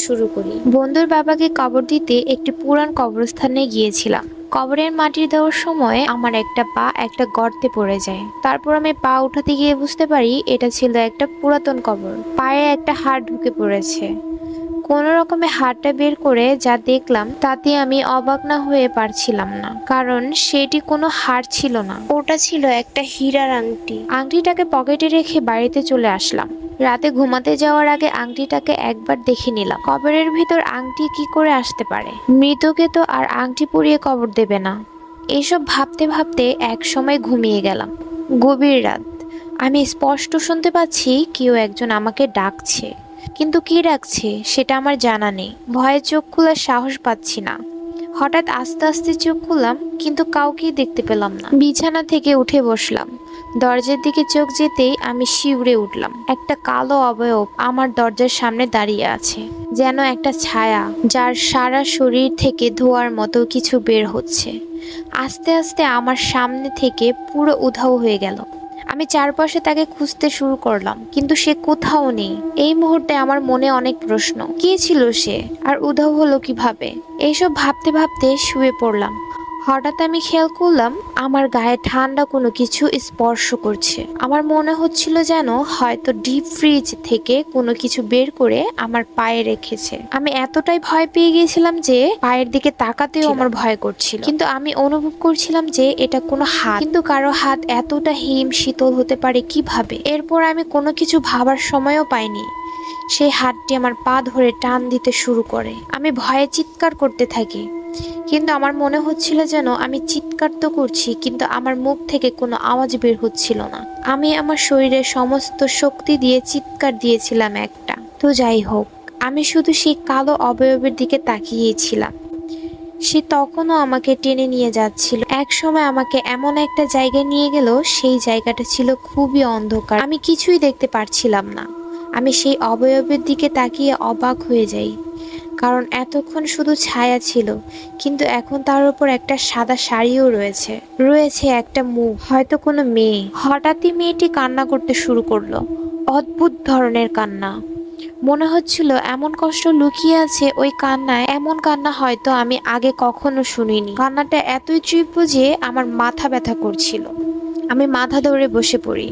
শুরু করি। বন্ধুর বাবাকে কবর দিতে একটি পুরান কবরস্থানে গিয়েছিলাম। কবরের মাটি দেওয়ার সময় আমার একটা পা একটা গর্তে পড়ে যায়। তারপর আমি পা উঠাতে গিয়ে বুঝতে পারি এটা ছিল একটা পুরাতন কবর। পায়ে একটা হাড় ঢুকে পড়েছে। কোনো রকমে হাড়টা বের করে যা দেখলাম তাতে আমি অবাক না হয়ে পারছিলাম না, কারণ সেটি কোনো হাড় ছিল না, ওটা ছিল একটা হীরার আংটি। আংটিটাকে পকেটে রেখে বাড়িতে চলে আসলাম। রাতে ঘুমাতে যাওয়ার আগে আংটিটাকে একবার দেখে নিলাম। কবরের ভিতর আংটি কি করে আসতে পারে? মৃতকে তো আর আংটি পরিয়ে কবর দেবে না। এসব ভাবতে ভাবতে এক সময় ঘুমিয়ে গেলাম। গভীর রাত। আমি স্পষ্ট শুনতে পাচ্ছি কেউ একজন আমাকে ডাকছে, কিন্তু কি ডাকছে সেটা আমার জানা নেই। ভয়ে চোখ খোলার সাহস পাচ্ছি না। হঠাৎ আস্তে আস্তে চোখ খুললাম, কিন্তু কাউকেই দেখতে পেলাম না। বিছানা থেকে উঠে বসলাম। দরজার দিকে চোখ যেতেই আমি শিউরে উঠলাম। একটা কালো অবয়ব আমার দরজার সামনে দাঁড়িয়ে আছে, যেন একটা ছায়া, যার সারা শরীর থেকে ধোঁয়ার মতো কিছু বের হচ্ছে। আস্তে আস্তে আমার সামনে থেকে পুরো উধাও হয়ে গেল। আমি চারপাশে তাকে খুঁজতে শুরু করলাম, কিন্তু সে কোথাও নেই। এই মুহূর্তে আমার মনে অনেক প্রশ্ন। কে ছিল সে, আর উধাও হলো কিভাবে? এইসব ভাবতে ভাবতে শুয়ে পড়লাম। হঠাৎ আমি খেয়াল করলাম আমার গায়ে ঠান্ডা কোনো কিছু স্পর্শ করছে। আমার মনে হচ্ছিল যেন হয়তো ডিপ ফ্রিজ থেকে কোনো কিছু বের করে আমার পায়ে রেখেছে। আমি এতটাই ভয় পেয়ে গিয়েছিলাম যে পায়ের দিকে তাকাতেও আমার ভয় করছিল। কিন্তু আমি অনুভব করছিলাম যে এটা কোনো হাত, কিন্তু কারো হাত এতটা হিম শীতল হতে পারে কিভাবে? এরপর আমি কোনো কিছু ভাবার সময়ও পাইনি। সেই হাতটি আমার পা ধরে টান দিতে শুরু করে। আমি ভয়ে চিৎকার করতে থাকি, কিন্তু আমার মনে হচ্ছিল যেন আমি চিৎকার তো করছি, কিন্তু আমার মুখ থেকে কোনো আওয়াজ বের হচ্ছিল না। আমি আমার শরীরের সমস্ত শক্তি দিয়ে চিৎকার দিয়েছিলাম একটা। তো যাই হোক, আমি শুধু সেই কালো অবয়বের দিকে তাকিয়েছিলাম। সে তখনও আমাকে টেনে নিয়ে যাচ্ছিল। এক সময় আমাকে এমন একটা জায়গায় নিয়ে গেল, সেই জায়গাটা ছিল খুবই অন্ধকার। আমি কিছুই দেখতে পারছিলাম না। আমি সেই অবয়বের দিকে তাকিয়ে অবাক হয়ে যাই, কারণ এতক্ষণ শুধু ছায়া ছিল, কিন্তু এখন তার উপর একটা সাদা শাড়িও রয়েছে। রয়েছে একটা মুখ, হয়তো কোনো মেয়ে। হঠাৎই মেয়েটি কান্না করতে শুরু করলো, অদ্ভুত ধরনের কান্না। মনে হচ্ছিল এমন কষ্ট লুকিয়ে আছে ওই কান্নায়, এমন কান্না হয়তো আমি আগে কখনো শুনিনি। কান্নাটা এতই তীব্র যে আমার মাথা ব্যথা করছিল। আমি মাথা ধরে বসে পড়ি।